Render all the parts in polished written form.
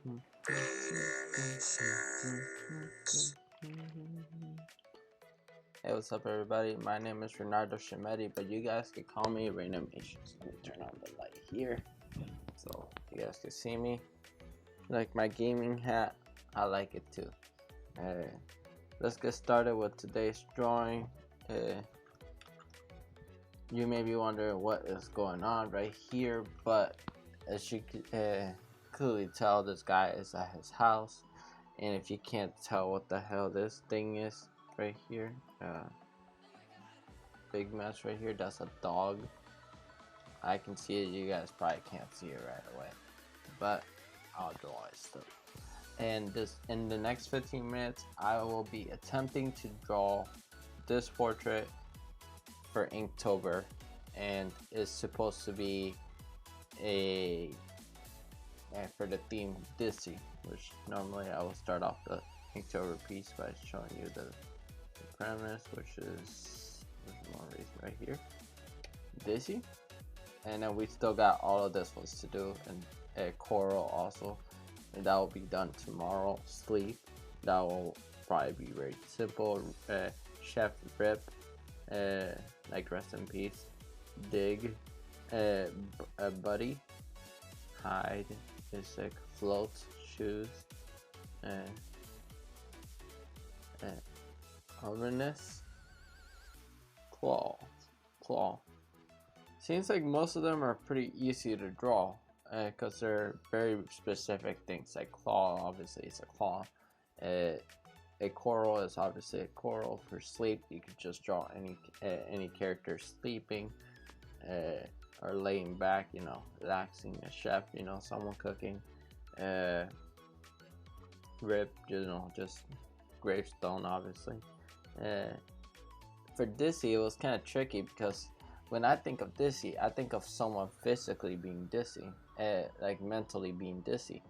Hey, what's up everybody? My name is Reynaldo Schelmetty, but you guys can call me Reynamations. Let me turn on the light here so you guys can see me. Like my gaming hat, I like it too. Let's get started with today's drawing. You may be wondering what is going on right here, but as you can clearly tell, this guy is at his house. And if you can't tell what the hell this thing is right here, big mess right here, that's a dog. I can see it, you guys probably can't see it right away, but I'll draw it still. And in the next 15 minutes, I will be attempting to draw this portrait for Inktober, and it's supposed to be for the theme Dizzy, which normally I will start off the Inktober piece by showing you the premise, which is right here, Dizzy. And then we still got all of this ones to do, and a coral also, and that will be done tomorrow. Sleep, that will probably be very simple. Chef Rip, like rest in peace. Dig, Buddy, Hide is sick. Float, shoes, Ominous, Claw. Seems like most of them are pretty easy to draw, because they're very specific things. Like claw, obviously it's a claw. A coral is obviously a coral. For sleep, you could just draw any character sleeping, or laying back, you know, relaxing. A chef, you know, someone cooking. Rip, you know, just gravestone, obviously. For Dizzy, it was kind of tricky because when I think of Dizzy, I think of someone physically being dizzy, like mentally being dizzy,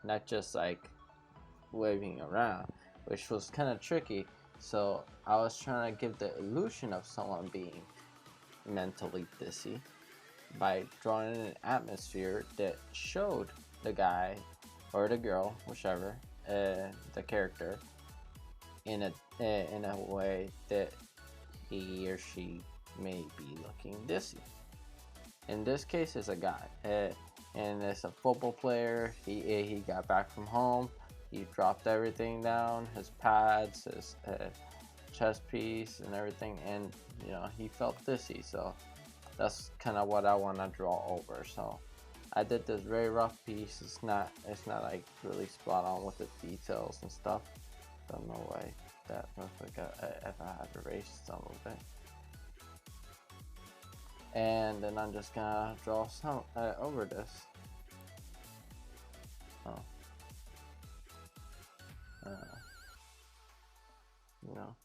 not just like waving around, which was kind of tricky. So I was trying to give the illusion of someone being mentally dizzy by drawing an atmosphere that showed the guy or the girl, whichever, the character, in a way that he or she may be looking dizzy. In this case, it's a guy, and it's a football player. He got back from home. He dropped everything down, his pads, his chest piece, and everything, and you know, he felt dizzy. So that's kind of what I want to draw over. So I did this very rough piece. It's not like really spot on with the details and stuff. Don't know why that looks like if I had erased some of it. And then I'm just gonna draw some over this. Oh. You know.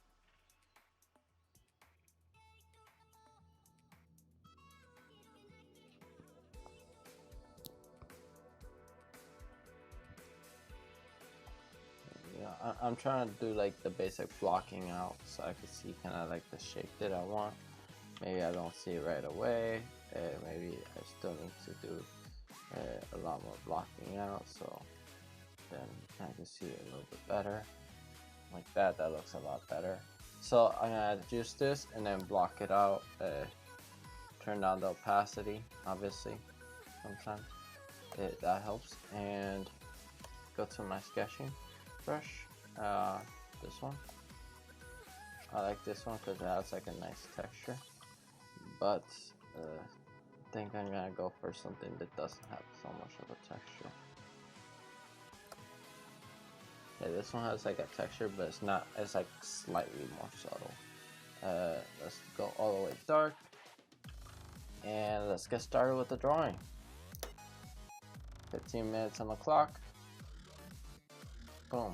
Yeah, I'm trying to do like the basic blocking out so I can see kind of like the shape that I want. Maybe I don't see it right away. Maybe I still need to do a lot more blocking out, so then I can see it a little bit better. Like that looks a lot better. So I'm gonna adjust this and then block it out. Turn down the opacity, obviously, sometimes that helps. And go to my sketching brush, this one. I like this one because it has like a nice texture, but I think I'm gonna go for something that doesn't have so much of a texture. Yeah, this one has like a texture, but it's like slightly more subtle. Let's go all the way dark, and let's get started with the drawing. 15 minutes on the clock. Boom.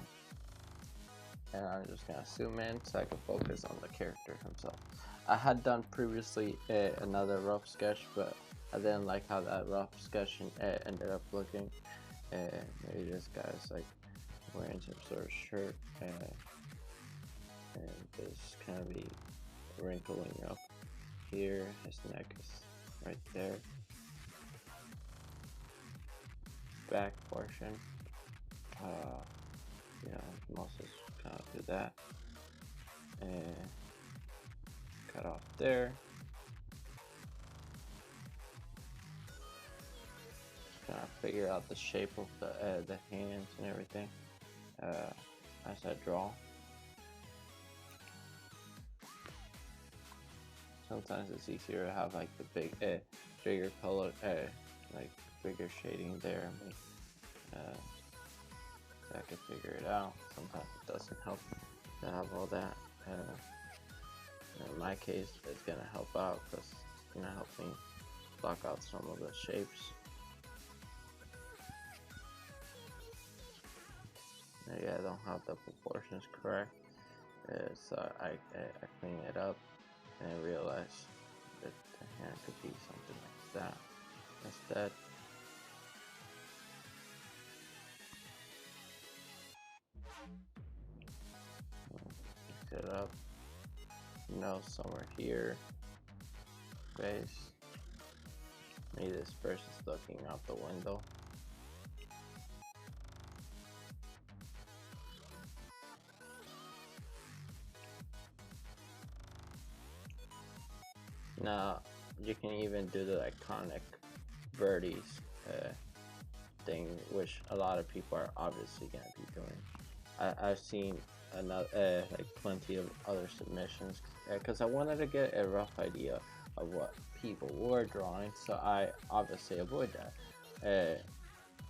And I'm just gonna zoom in so I can focus on the character himself. I had done previously another rough sketch, but I didn't like how that rough sketch ended up looking. Maybe this guy's like wearing some sort of shirt, and this kind of be wrinkling up here. His neck is right there. back portion. Mostly kind of do that and cut off there. Kind of figure out the shape of the hands and everything as I draw. Sometimes it's easier to have like the bigger color, like bigger shading there. So I can figure it out. Sometimes it doesn't help to have all that. In my case, it's gonna help out because it's gonna help me block out some of the shapes. Maybe I don't have the proportions correct, so I clean it up and I realize that the hand could be something like that instead. Mix it up, somewhere here, face. Maybe this person's looking out the window. Now, you can even do the iconic birdies thing, which a lot of people are obviously going to be doing. I've seen another like plenty of other submissions because I wanted to get a rough idea of what people were drawing, so I obviously avoid that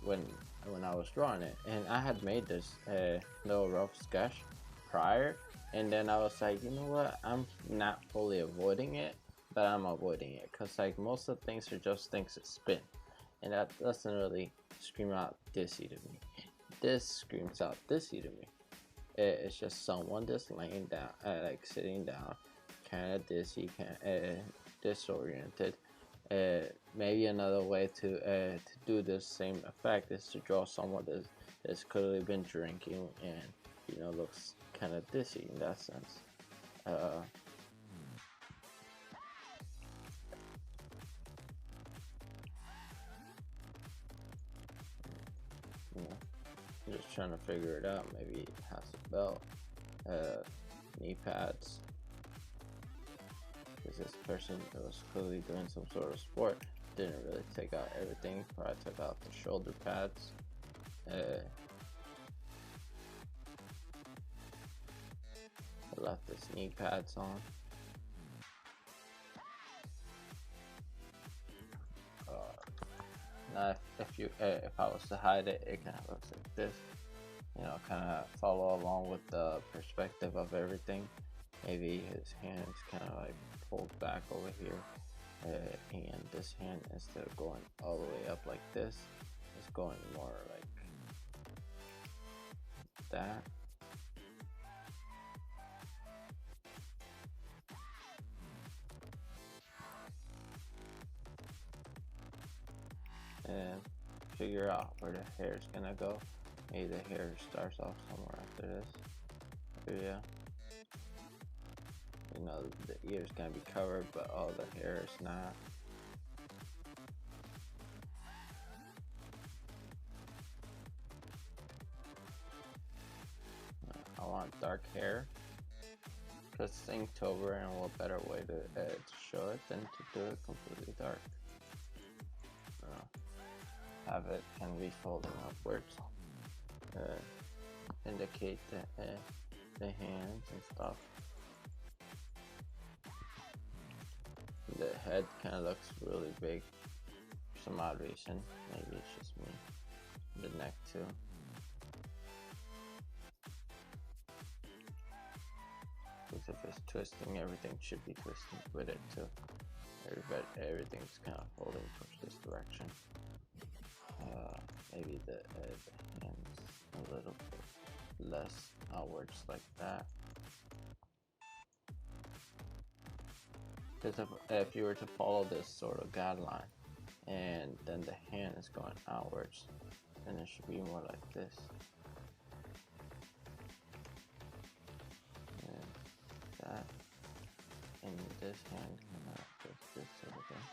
when I was drawing it. And I had made this little rough sketch prior, and then I was like, you know what, I'm not fully avoiding it, but I'm avoiding it because like most of the things are just things that spin, and that doesn't really scream out Dizzy to me. This screams out Dizzy to me. It's just someone just laying down, like sitting down, kind of dizzy, disoriented. Maybe another way to do this same effect is to draw someone that's clearly been drinking and looks kind of dizzy in that sense. Just trying to figure it out. Maybe it has a belt, knee pads. Because this person was clearly doing some sort of sport. Didn't really take out everything. Probably took out the shoulder pads. Left his knee pads on. Now, if I was to hide it, it kind of looks like this. Kind of follow along with the perspective of everything. Maybe his hand's kind of like pulled back over here, and this hand, instead of going all the way up like this, is going more like that. And figure out where the hair is gonna go. Maybe the hair starts off somewhere after this. Yeah. The ear's gonna be covered, but all the hair is not. I want dark hair, because it's Inktober, and what better way to show it than to do it completely dark. Have it kind of be folding upwards, indicate the hands and stuff. The head kind of looks really big for some odd reason. Maybe it's just me. The neck too. Because if it's twisting, everything should be twisting with it too. Everything's kind of folding towards this direction. Maybe the hands a little bit less outwards like that. Because if you were to follow this sort of guideline, and then the hand is going outwards, then it should be more like this. And that, and this hand kind of does this sort of thing.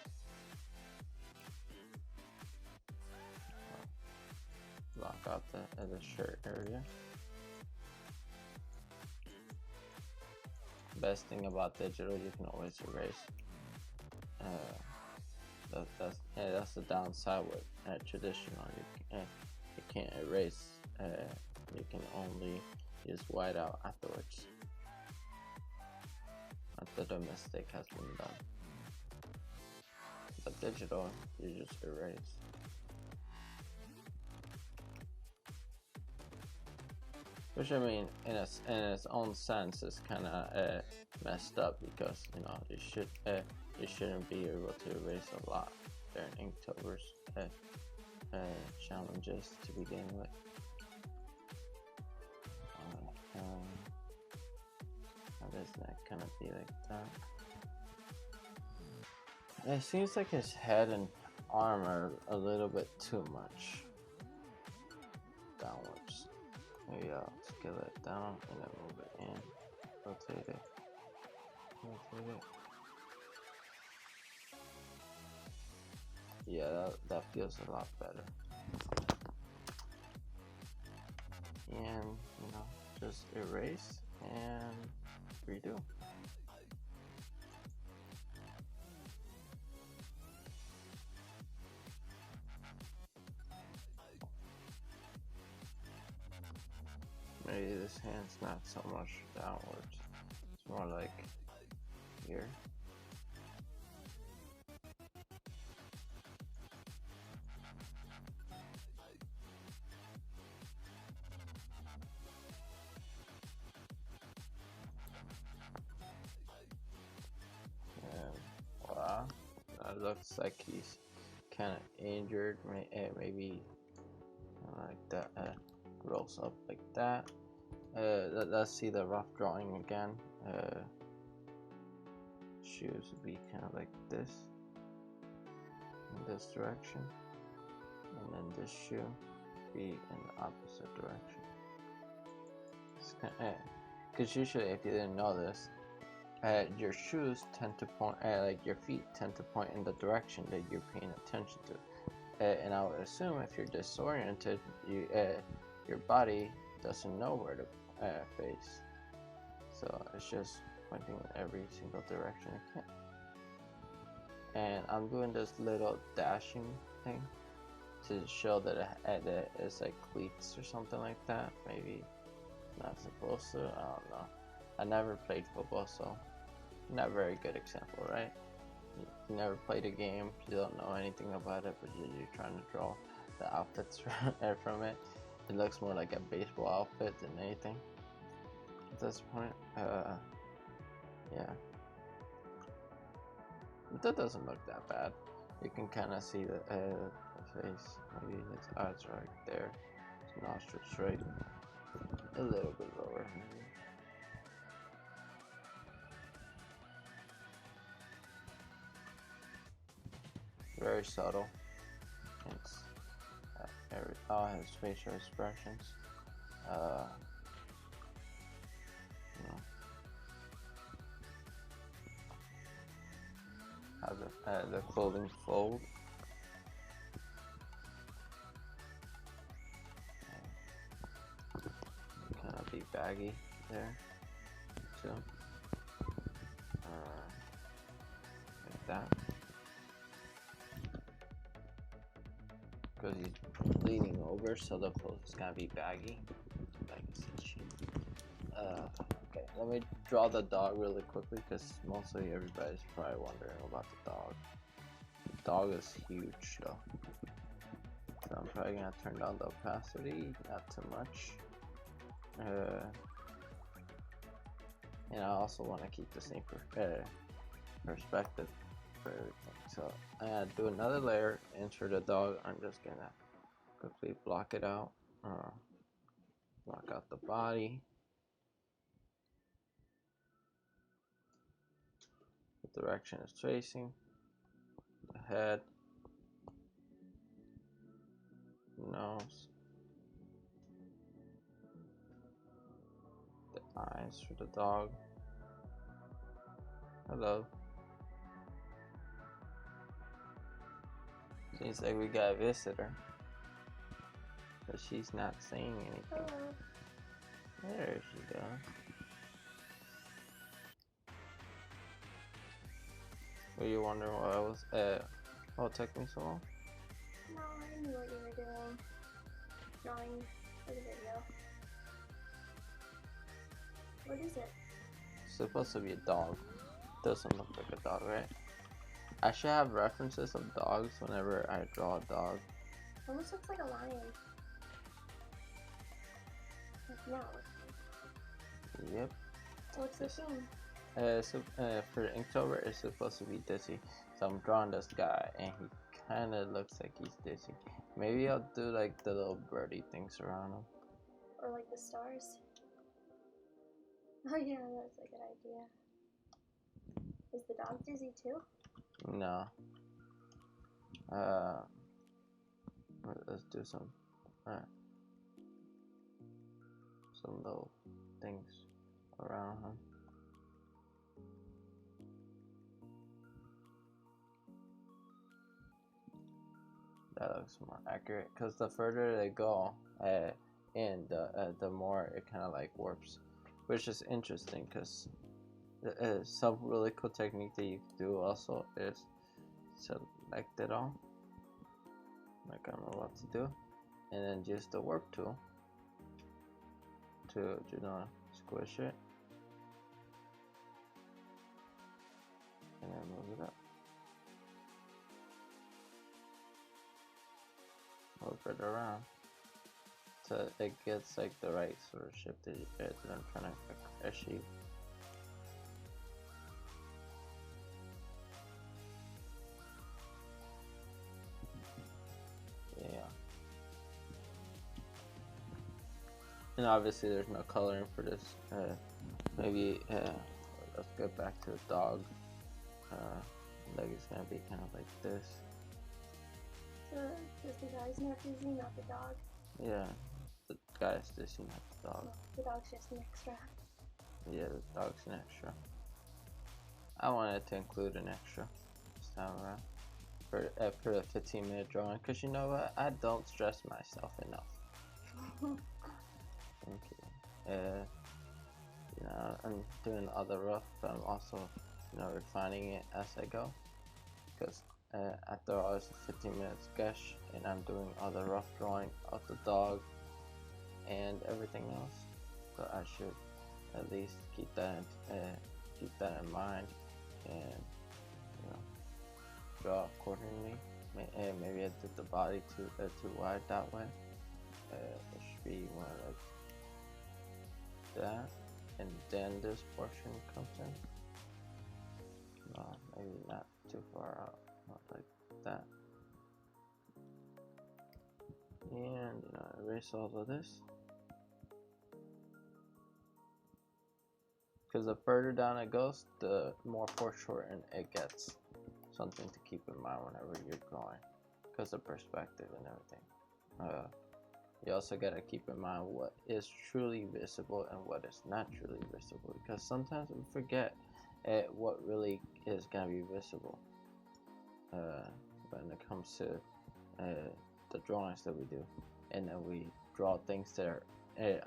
out the shirt area. Best thing about digital, you can always erase. That's the downside with traditional. You can't erase. You can only use whiteout afterwards, after the mistake has been done. But digital, you just erase. Which, I mean, in its own sense, is kind of messed up, because you shouldn't be able to erase a lot during Inktober's challenges to begin with. How does that kind of be like that? It seems like his head and arm are a little bit too much downwards. Maybe I'll scale it down and then move it in. Rotate it. Rotate it. Yeah, that feels a lot better. And just erase and redo. Maybe this hand's not so much downwards. It's more like here. And voila. That looks like he's kind of injured. Maybe like that. Rolls up like that. Let's see the rough drawing again. Shoes would be kind of like this, in this direction, and then this shoe be in the opposite direction. Because usually, if you didn't know this, your shoes tend to point, like your feet tend to point in the direction that you're paying attention to. And I would assume if you're disoriented, your body doesn't know where to face, so it's just pointing in every single direction it can. And I'm doing this little dashing thing to show that it's like cleats or something like that. Maybe not supposed to, I don't know. I never played football, so not a very good example, right? You never played a game, you don't know anything about it, but you're trying to draw the outfits from it. It looks more like a baseball outfit than anything at this point. Yeah. But that doesn't look that bad. You can kind of see the face. Maybe his eyes are right there. His nostrils straight. A little bit lower, maybe. Very subtle. It's all his facial expressions. How the clothing fold. Kind of be baggy there too. Like that. Because he's leaning over, so the clothes is gonna be baggy. Okay, let me draw the dog really quickly, because mostly everybody's probably wondering about the dog. The dog is huge though, so I'm probably gonna turn down the opacity, not too much. And I also want to keep the same perspective for everything. So I'm gonna do another layer, insert the dog. I'm just gonna quickly block it out, block out the body, the direction it's facing, the head, nose, the eyes for the dog. Hello. Seems like we got a visitor. But she's not saying anything. Hello. There she goes. Were you wondering why I was oh, it took me so long? No, I knew what you were doing. Drawing for the video. What is it? It's supposed to be a dog. Doesn't look like a dog, right? I should have references of dogs whenever I draw a dog. Almost looks like a lion. Like, no. Yep. What's the theme? For Inktober, it's supposed to be Dizzy. So I'm drawing this guy, and he kind of looks like he's Dizzy. Maybe I'll do like the little birdie things around him. Or like the stars. Oh yeah, that's a good idea. Is the dog dizzy too? No. Let's do some little things around him. That looks more accurate because the further they go in, the more it kind of like warps, which is interesting because some really cool technique that you can do also is select it all, like I don't know what to do, and then use the warp tool to squish it and then move it up. Move it around so it gets like the right sort of shape that I'm trying to achieve. Yeah. And obviously there's no coloring for this. Maybe let's get back to the dog. Like it's gonna be kind of like this. So does the guy's not dizzy, not the dog? Yeah, the guy's dizzy, not the dog. The dog's just an extra. Yeah, the dog's an extra. I wanted to include an extra this time around for a 15-minute drawing, because you know what? I don't stress myself enough. Okay. You know, I'm doing other rough, but I'm also, you know, refining it as I go. Because after all, it's a 15-minute sketch, and I'm doing other rough drawing of the dog and everything else. So I should at least keep that in mind, and you know, draw accordingly. Maybe I did the body too wide that way. It should be more like that, and then this portion comes in. No, maybe not too far out, not like that. And you know, erase all of this, because the further down it goes, the more foreshortened it gets. Something to keep in mind whenever you're drawing, because of perspective and everything. You also gotta keep in mind what is truly visible and what is not truly visible, because sometimes we forget what really is gonna be visible when it comes to the drawings that we do, and then we draw things that are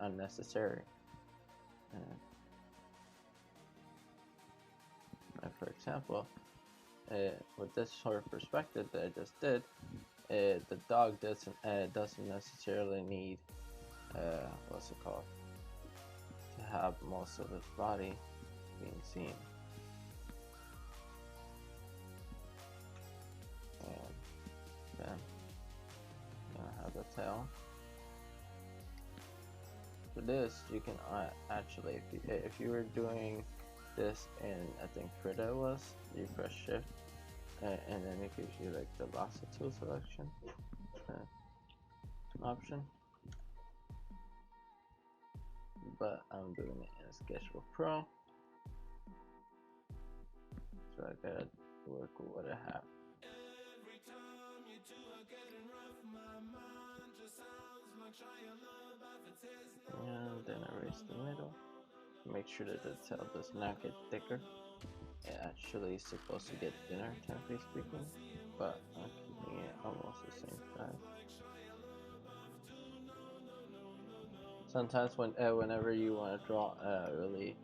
unnecessary. For example, with this sort of perspective that I just did, the dog doesn't necessarily need what's it called, to have most of his body being seen. And then you're gonna have the tail. For this, you can actually, if you were doing this in, I think Frida was, you press shift and then it gives you like the lasso tool selection option, but I'm doing it in Sketchbook Pro, so I gotta work with what I have. And then erase the middle. Make sure that the tail does not get thicker. It actually is supposed to get thinner, technically speaking, but I'm keeping it almost the same size. Sometimes whenever you want to draw a really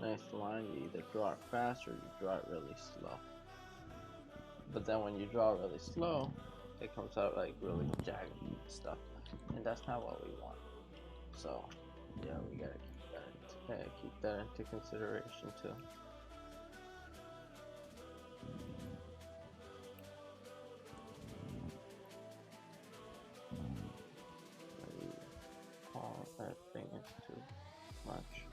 nice line, you either draw it fast or you draw it really slow. But then when you draw it really slow, it comes out like really jagged and stuff, and that's not what we want. So yeah, we gotta keep that into consideration too. All that thing is too much.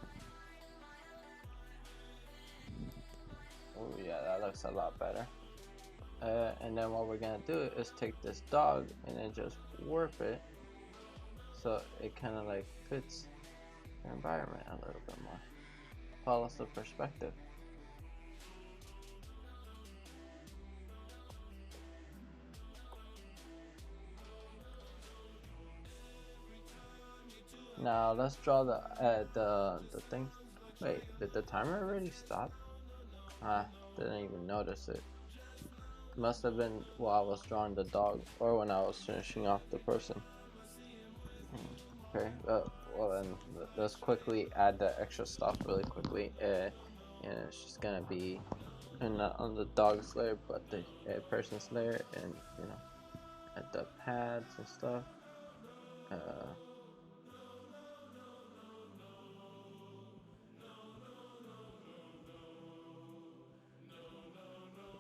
Oh yeah, that looks a lot better. And then what we're gonna do is take this dog and then just warp it so it kind of like fits the environment a little bit more. Follows the perspective. Now let's draw the thing. Wait, did the timer already stop? Didn't even notice it. Must have been while I was drawing the dog or when I was finishing off the person. Okay, well then let's quickly add the extra stuff really quickly. And it's just gonna be not on the dog's layer, but the person's layer, and you know, add the pads and stuff. You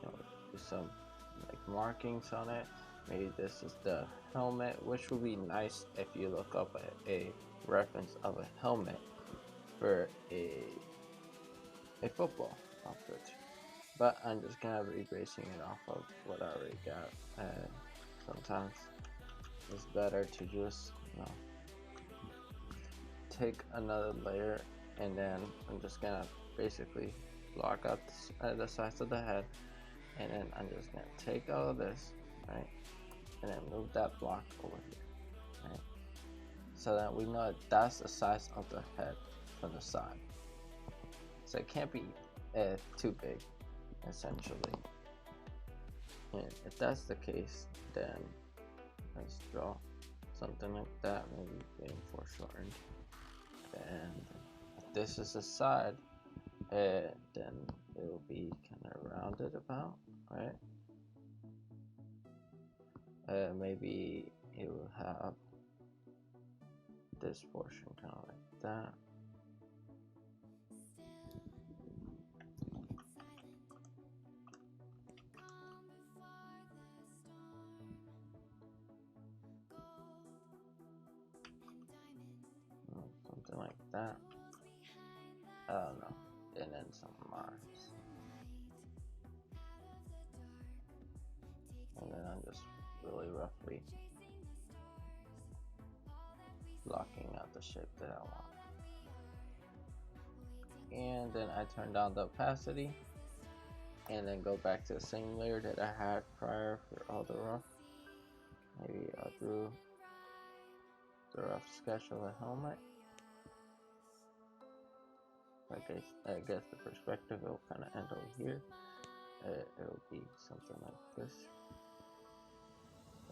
know, do some like markings on it. Maybe this is the helmet, which would be nice if you look up a reference of a helmet for a football outfit. But I'm just gonna be basing it off of what I already got. Sometimes it's better to just, you know, take another layer, and then I'm just gonna basically block out the sides of the head, and then I'm just gonna take all of this, right, and then move that block over here, right, so that we know that's the size of the head from the side. So it can't be too big, essentially. And if that's the case, then let's draw something like that, maybe being foreshortened. And if this is the side, then it will be kind of rounded about, right? Maybe it will have this portion kind of like that. Something like that. I don't know. And then some Mars. And then I'm just really roughly blocking out the shape that I want. And then I turn down the opacity, and then go back to the same layer that I had prior for all the rough. Maybe I'll do the rough sketch of a helmet. I guess the perspective will kind of end over here. It'll be something like this.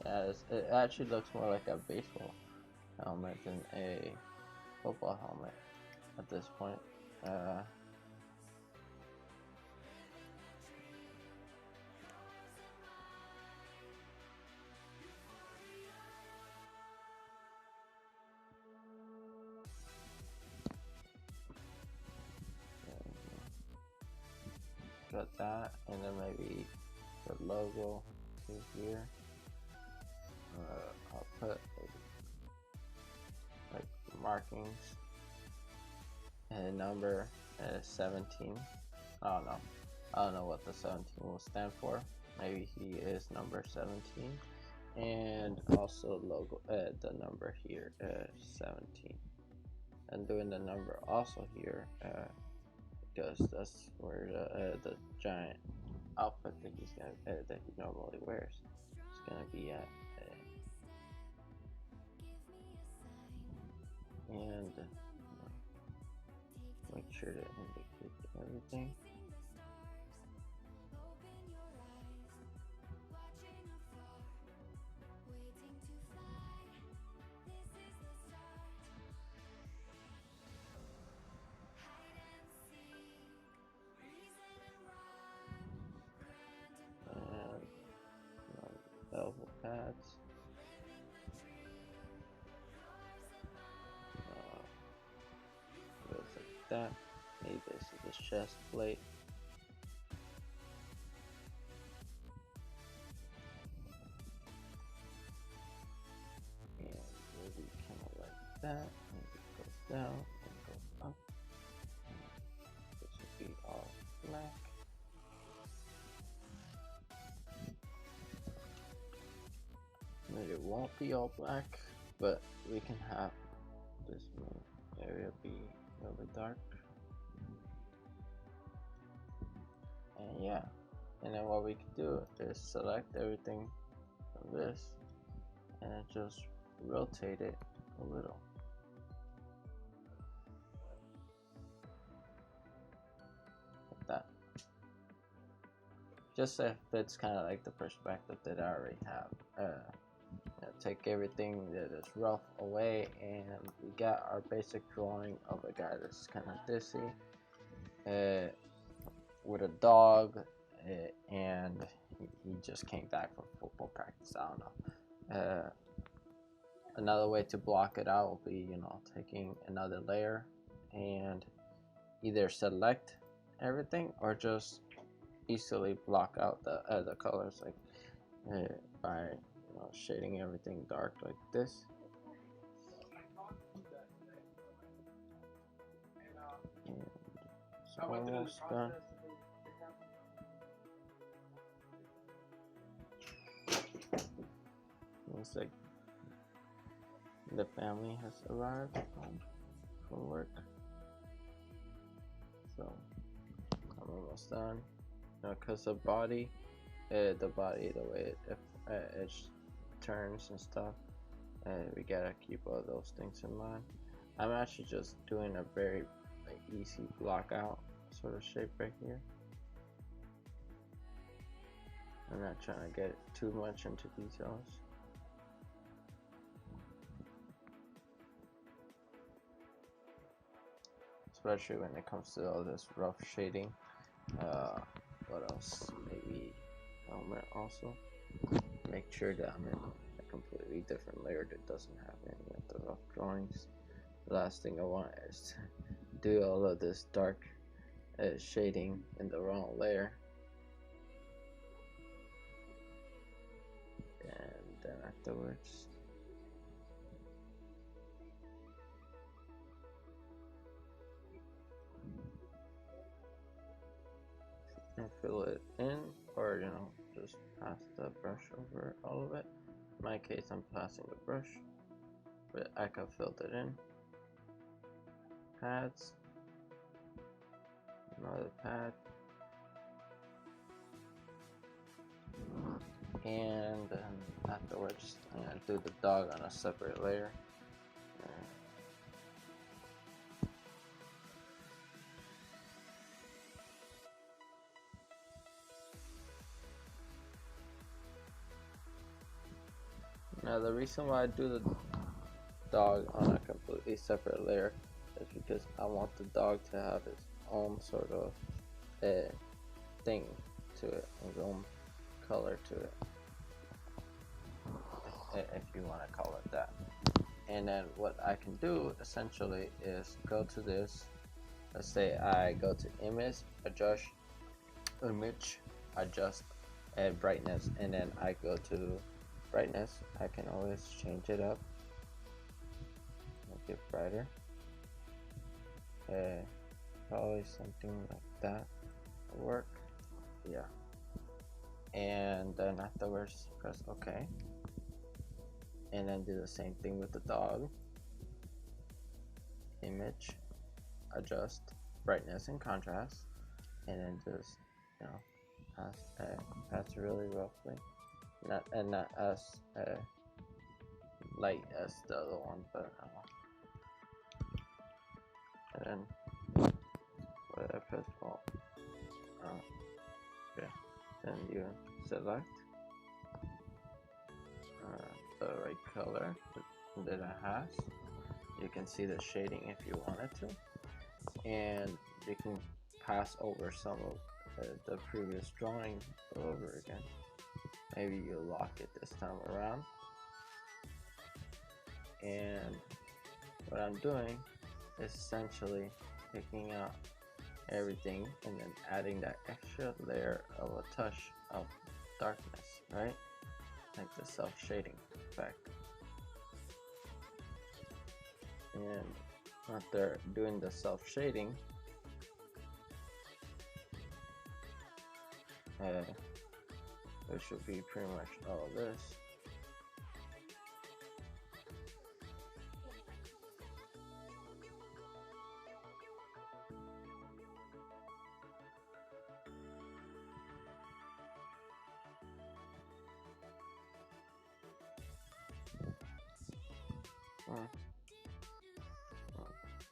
Yeah, it actually looks more like a baseball helmet than a football helmet at this point. Got that, and then maybe the logo to here. I'll put like markings and number 17. I don't know what the 17 will stand for. Maybe he is number 17, and also logo the number here 17, and doing the number also here because that's where the giant outfit that he's gonna that he normally wears is gonna be at. And make sure to indicate everything. pads. Goes like that. Maybe this is the chest plate. And maybe kind of like that. Maybe it goes down and goes up. This would be all black. Maybe it won't be all black, but we can have this area be really dark. And yeah, and then what we can do is select everything from this and just rotate it a little. Like that. Just so it fits kind of like the perspective that I already have. Take everything that is rough away, and we got our basic drawing of a guy that's kind of dizzy, with a dog, and he just came back from football practice. I don't know. Another way to block it out will be, taking another layer and either select everything or just easily block out the colors, like by shading everything dark like this. And it's almost done. Looks like the family has arrived from work, so I'm almost done. Because the body, the way it turns and stuff, we gotta keep all those things in mind. I'm actually just doing a very easy block out sort of shape right here. I'm not trying to get too much into details. Especially when it comes to all this rough shading. What else? Maybe helmet also. Make sure that I'm in a completely different layer that doesn't have any of the rough drawings. The last thing I want is to do all of this dark shading in the wrong layer. And then afterwards, and fill it in, or just pass the brush over all of it. In my case, I'm passing the brush, but I can fill it in. Pads, another pad, and then afterwards I'm gonna do the dog on a separate layer. Now the reason why I do the dog on a completely separate layer is because I want the dog to have its own sort of thing to it, its own color to it, if you want to call it that. And then what I can do essentially is go to this. Let's say I go to image, adjust brightness, and then I go to brightness. I can always change it up, make it brighter. Probably something like that will work. Yeah. And then afterwards press OK, and then do the same thing with the dog. Image, adjust brightness and contrast, and then just pass really roughly, not as light as the other one, but and then what I press okay, then you select the right color that it has. You can see the shading if you wanted to, and you can pass over some of the previous drawing over again. Maybe you lock it this time around. And what I'm doing is essentially picking out everything and then adding that extra layer of a touch of darkness, right? Like the self-shading effect. And after doing the self-shading, it should be pretty much all of this.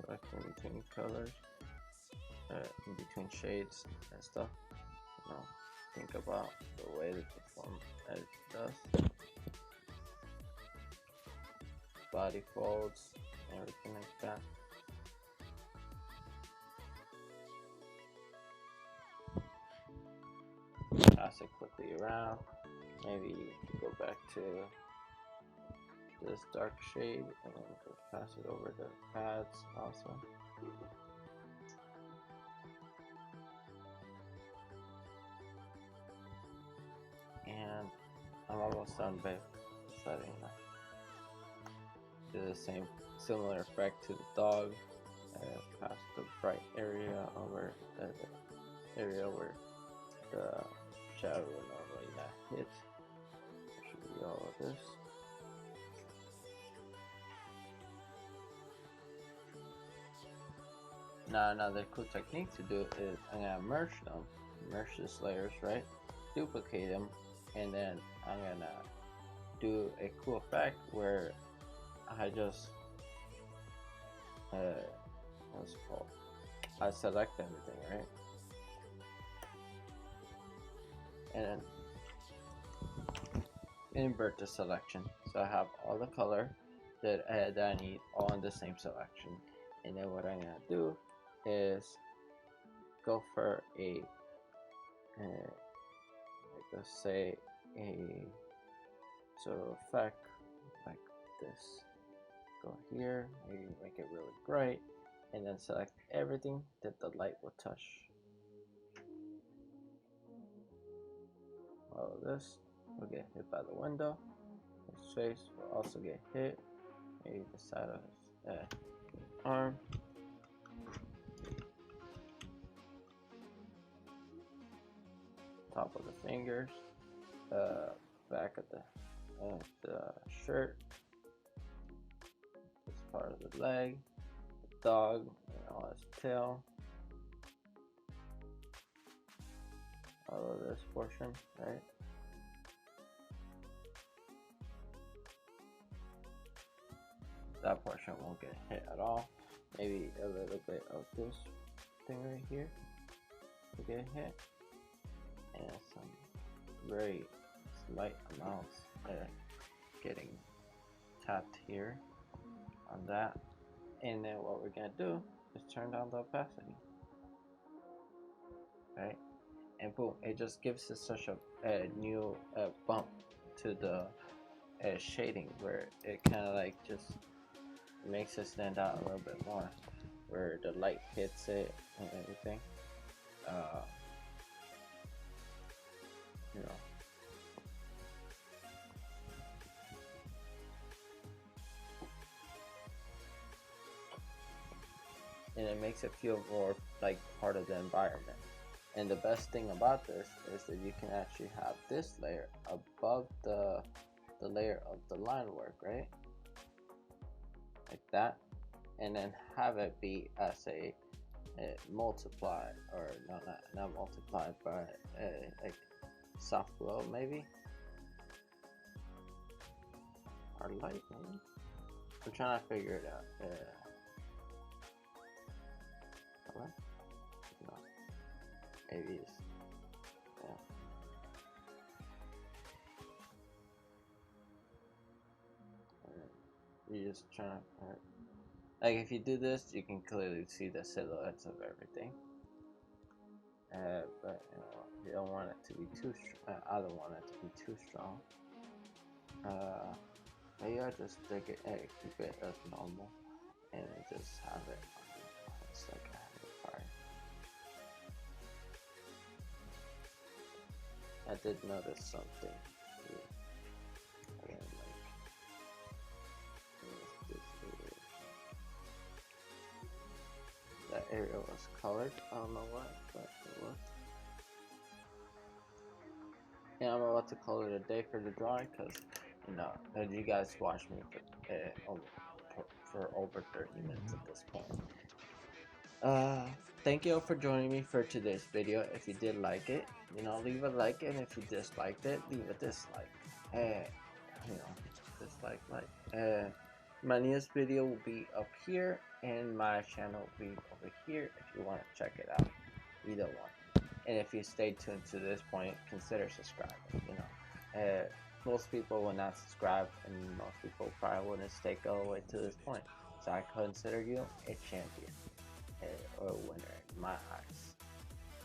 Selecting between colors, in between shades and stuff. You know, think about the way that the form edit does. Body folds, everything like that. Pass it quickly around. Maybe go back to this dark shade and then just pass it over the pads also. And I'm almost done by setting that. Do the same similar effect to the dog. Pass the bright area over the area where the shadow would normally not hit. Should be all of this. Now another cool technique to do is I'm gonna merge them, merge these layers, right? Duplicate them, and then I'm gonna do a cool effect where I just what's it called? I select everything, right? And invert the selection, so I have all the color that I need all in the same selection. And then what I'm gonna do is go for a like let's say a sort of effect like this. Go here, maybe make it really bright, and then select everything that the light will touch. All of this will get hit by the window. His face will also get hit. Maybe the side of his arm. Top of the fingers. Back of the shirt. This part of the leg. The dog and all his tail. All of this portion, right? That portion won't get hit at all. Maybe a little bit of this thing right here will get hit, and some very slight amounts getting tapped here on that. And then what we're gonna do is turn down the opacity, right? And boom, it just gives us such a new bump to the shading, where it kind of like just makes it stand out a little bit more, where the light hits it and everything. You know, and it makes it feel more like part of the environment. And the best thing about this is that you can actually have this layer above the layer of the line work, right? Like that, and then have it be as a multiply, or no, not multiply, but like soft glow maybe, or light maybe. I'm trying to figure it out. What? No. Maybe it's, yeah. You're just trying to, like, if you do this, you can clearly see the silhouettes of everything. But you know, you don't want it to be too. I don't want it to be too strong. Maybe I just dig it and keep it as normal and just have it on a second fire. I did notice something. I didn't like this area. That area was colored. I don't know what, but it was. Yeah, I'm about to call it a day for the drawing because, you know, you guys watched me for over 30 minutes at this point. Thank you all for joining me for today's video. If you did like it, you know, leave a like, and if you disliked it, leave a dislike. You know, dislike, like. My newest video will be up here, and my channel will be over here if you want to check it out. Either one. And if you stay tuned to this point, consider subscribing. You know, most people will not subscribe, and most people probably wouldn't stay all the way to this point. So I consider you a champion or a winner in my eyes.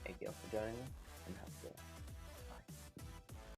Thank you all for joining me, and have a good one.